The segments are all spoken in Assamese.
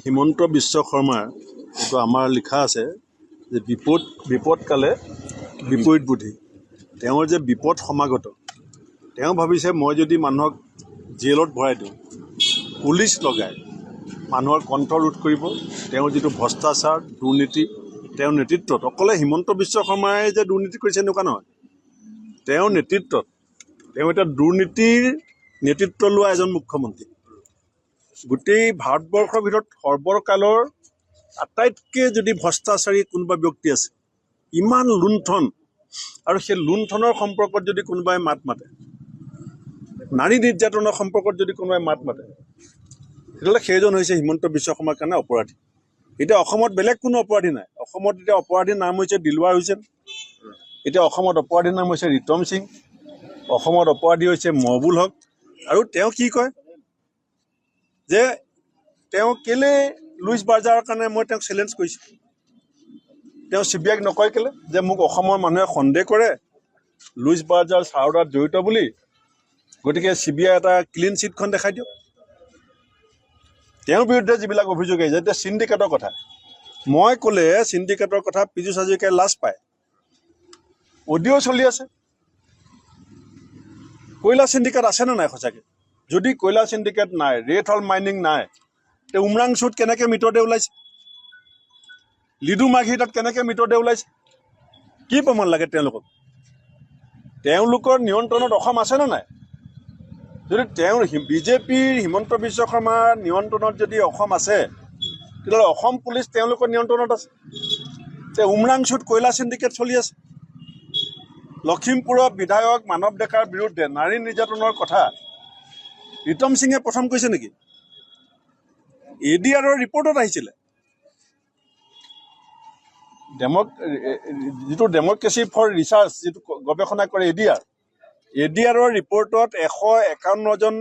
হিমন্ত বিশ্ব শৰ্মাৰ এইটো আমাৰ লিখা আছে যে বিপদকালে বিপৰীত বুদ্ধি। তেওঁৰ যে বিপদ সমাগত, তেওঁ ভাবিছে মই যদি মানুহক জেলত ভৰাই দিওঁ, পুলিচ লগাই মানুহৰ কণ্ঠ ৰোধ কৰিব। তেওঁৰ যিটো ভ্ৰষ্টাচাৰ দুৰ্নীতি, তেওঁৰ নেতৃত্বত অকলে হিমন্ত বিশ্ব শৰ্মাই যে দুৰ্নীতি কৰিছে এনেকুৱা নহয়, তেওঁৰ নেতৃত্বত তেওঁ এটা দুৰ্নীতিৰ নেতৃত্ব লোৱা এজন মুখ্যমন্ত্ৰী। গোটেই ভাৰতবৰ্ষৰ ভিতৰত সৰ্বকালৰ আটাইতকৈ যদি ভ্ৰষ্টাচাৰী কোনোবা ব্যক্তি আছে, ইমান লুণ্ঠন, আৰু সেই লুণ্ঠনৰ সম্পৰ্কত যদি কোনোবাই মাত মাতে, নাৰী নিৰ্যাতনৰ সম্পৰ্কত যদি কোনোবাই মাত মাতে, তেতিয়াহ'লে সেইজন হৈছে হিমন্ত বিশ্ব শৰ্মাৰ কাৰণে অপৰাধী। এতিয়া অসমত বেলেগ কোনো অপৰাধী নাই। অসমত এতিয়া অপৰাধীৰ নাম হৈছে দিলৱাৰ হুছেইন, এতিয়া অসমত অপৰাধীৰ নাম হৈছে ৰিতম সিং, অসমত অপৰাধী হৈছে মহবুল হক। আৰু তেওঁ কি কয় যে তেওঁ কেলে লুইচ বাৰ্জাৰৰ কাৰণে মই তেওঁক চেলেঞ্জ কৰিছোঁ। তেওঁ CBIক নকয় কেলে যে মোক অসমৰ মানুহে সন্দেহ কৰে লুইচ বাৰ্জাৰ চাওডাত জড়িত বুলি, গতিকে CBI এটা ক্লিন চিটখন দেখাই দিয়ক। তেওঁৰ বিৰুদ্ধে যিবিলাক অভিযোগ আহিছে, এতিয়া চিণ্ডিকেটৰ কথা মই ক'লে চিণ্ডিকেটৰ কথা পীযুষ হাজৰিকাই লাজ পায়। অডিঅ' চলি আছে। কয়লা চিণ্ডিকেট আছেনে নাই সঁচাকৈ? যদি কয়লা চিণ্ডিকেট নাই, ৰেড হল মাইনিং নাই, তে উমৰাংচুত কেনেকৈ মৃতদেহ ওলাইছে? লিডু মাঘি তাত কেনেকৈ মৃতদেহ ওলাইছে? কি প্ৰমাণ লাগে তেওঁলোকক? তেওঁলোকৰ নিয়ন্ত্ৰণত অসম আছেনে নাই? যদি তেওঁৰ বিজেপিৰ হিমন্ত বিশ্ব শৰ্মাৰ নিয়ন্ত্ৰণত যদি অসম আছে, তেতিয়াহ'লে অসম পুলিচ তেওঁলোকৰ নিয়ন্ত্ৰণত আছে। তে উমৰাংচুত কয়লা চিণ্ডিকেট চলি আছে। লখিমপুৰৰ বিধায়ক মানৱ ডেকাৰ বিৰুদ্ধে নাৰী নিৰ্যাতনৰ কথা ৰিতম সিঙে প্ৰথম কৈছে নেকি? ADRৰ ৰিপৰ্টত আহিছিলে। যিটো ডেমক্ৰেচি ফৰ ৰিচাৰ্চ, যিটো গৱেষণা কৰে ADRৰ ৰিপৰ্টত 151জন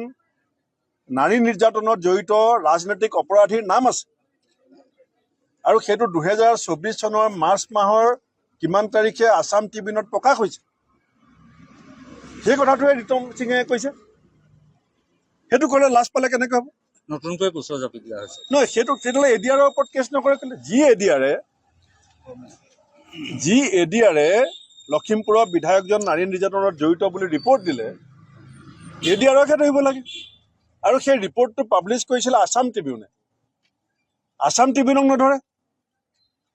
নাৰী নিৰ্যাতনত জড়িত ৰাজনৈতিক অপৰাধীৰ নাম আছে। আৰু সেইটো 2024 চনৰ মাৰ্চ মাহৰ কিমান তাৰিখে আছাম ট্ৰিবিউনত প্ৰকাশ হৈছে। সেই কথাটোৱে ৰিতম সিঙে কৈছে। সেইটো ক'লে লাজ পালে কেনেকৈ হ'ব? নতুনকৈ গোচৰ জাপি দিয়া হৈছে। নহয়, সেইটো তেতিয়াহ'লে ADRৰ ওপৰত কেছ নকৰে কেলে? যি ADRে লখিমপুৰৰ বিধায়কজন নাৰী নিৰ্যাতনত জড়িত বুলি ৰিপৰ্ট দিলে, ADRকহে ধৰিব লাগে। আৰু সেই ৰিপৰ্টটো পাব্লিছ কৰিছিলে আছাম ট্ৰিবিউনে। আছাম ট্ৰিবিউনক নধৰে।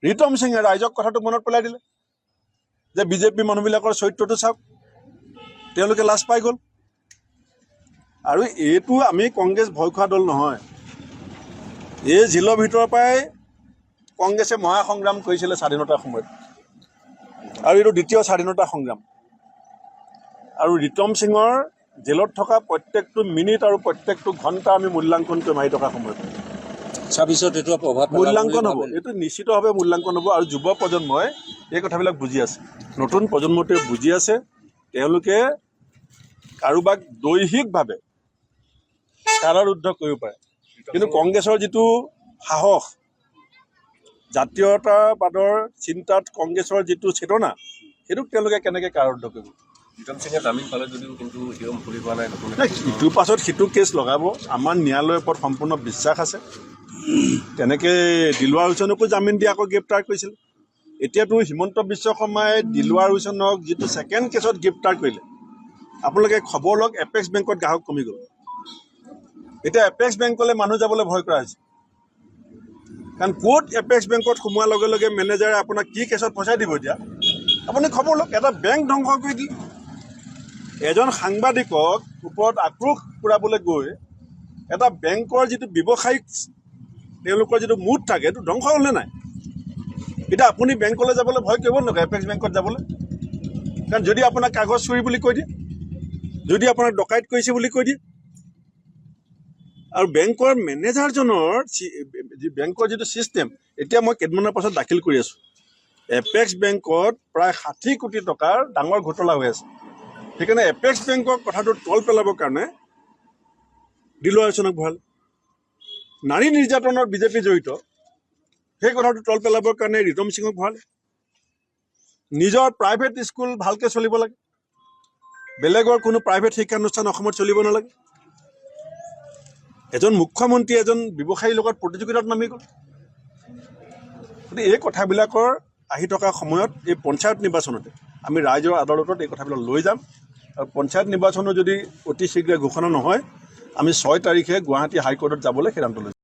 ৰিতম সিঙে ৰাইজক কথাটো মনত পেলাই দিলে যে বিজেপি মানুহবিলাকৰ চৰিত্ৰটো চাওক, তেওঁলোকে লাজ পাই গ'ল। আৰু এইটো আমি কংগ্ৰেছ ভয় খোৱা দল নহয়। এই জেলৰ ভিতৰৰ পৰাই কংগ্ৰেছে মহাসংগ্ৰাম কৰিছিলে স্বাধীনতাৰ সময়ত, আৰু এইটো দ্বিতীয় স্বাধীনতা সংগ্ৰাম। আৰু ৰিতম সিঙৰ জেলত থকা প্ৰত্যেকটো মিনিট আৰু প্ৰত্যেকটো ঘণ্টা আমি মূল্যাংকন কৰি মাৰি থকা সময়ত 26ত এইটো প্ৰভাৱ মূল্যাংকন হ'ব। এইটো নিশ্চিতভাৱে মূল্যাংকন হ'ব। আৰু যুৱ প্ৰজন্মই এই কথাবিলাক বুজি আছে, নতুন প্ৰজন্মটোৱে বুজি আছে। তেওঁলোকে কাৰোবাক দৈহিকভাৱে কাৰাৰুদ্ধ কৰিব পাৰে, কিন্তু কংগ্ৰেছৰ যিটো সাহস, জাতীয়তাবাদৰ চিন্তাত কংগ্ৰেছৰ যিটো চেতনা, সেইটোক তেওঁলোকে কেনেকৈ কাৰাৰুদ্ধ কৰিব? ৰিতম সিঙে জামিন পালে যদিও কিন্তু এতিয়াও মুকলি হোৱা নাই। ইটোৰ পাছত সিটো কেছ লগাব। আমাৰ ন্যায়ালয়ৰ ওপৰত সম্পূৰ্ণ বিশ্বাস আছে। তেনেকৈ দিলৱাৰ হুছেইনকো জামিন দি আকৌ গ্ৰেপ্তাৰ কৰিছিল। এতিয়াতো হিমন্ত বিশ্ব শৰ্মাই দিলৱাৰ হুছেইনক যিটো ছেকেণ্ড কেছত গ্ৰেপ্তাৰ কৰিলে, আপোনালোকে খবৰ লওক, এপেক্স বেংকত গ্ৰাহক কমি গ'ল। এতিয়া এপেক্স বেংকলৈ মানুহ যাবলৈ ভয় কৰা হৈছে। কাৰণ ক'ত এপেক্স বেংকত সোমোৱাৰ লগে লগে মেনেজাৰে আপোনাক কি কেছত পইচা দিব, এতিয়া আপুনি খবৰ লওক। এটা বেংক ধ্বংস কৰি দিলে। এজন সাংবাদিকক ওপৰত আক্ৰোশ কৰাবলৈ গৈ এটা বেংকৰ যিটো ব্যৱসায়িক তেওঁলোকৰ যিটো মুড থাকে সেইটো ধ্বংস হ'লনে নাই? এতিয়া আপুনি বেংকলৈ যাবলৈ ভয় কৰিব নকৰে, এপেক্স বেংকত যাবলৈ? কাৰণ যদি আপোনাক কাগজ চুৰি বুলি কৈ দিয়ে, যদি আপোনাক ডকাইত কৰিছে বুলি কৈ দিয়ে, আৰু বেংকৰ মেনেজাৰজনৰ বেংকৰ যিটো ছিষ্টেম, এতিয়া মই কেইদিনমানৰ পাছত দাখিল কৰি আছোঁ, এপেক্স বেংকত প্ৰায় 60 কোটি টকাৰ ডাঙৰ ঘোটলা হৈ আছে। সেইকাৰণে এপেক্স বেংকৰ কথাটো তল পেলাবৰ কাৰণে দিলুৱা হোসেনক ভৰালে। নাৰী নিৰ্যাতনৰ বিজেপি জড়িত, সেই কথাটো তল পেলাবৰ কাৰণে ৰিতম সিঙক ভৰালে। নিজৰ প্ৰাইভেট স্কুল ভালকৈ চলিব লাগে, বেলেগৰ কোনো প্ৰাইভেট শিক্ষানুষ্ঠান অসমত চলিব নালাগে। এজন মুখ্যমন্ত্ৰী এজন ব্যৱসায়ীৰ লগত প্ৰতিযোগিতাত নামি গ'ল। গতিকে এই কথাবিলাকৰ আহি থকা সময়ত এই পঞ্চায়ত নিৰ্বাচনতে আমি ৰাইজৰ আদালতত এই কথাবিলাক লৈ যাম। আৰু পঞ্চায়ত নিৰ্বাচনো যদি অতি শীঘ্ৰে ঘোষণা নহয়, আমি 6 তাৰিখে গুৱাহাটী হাইকোৰ্টত যাবলৈ সিদ্ধান্ত লৈছোঁ।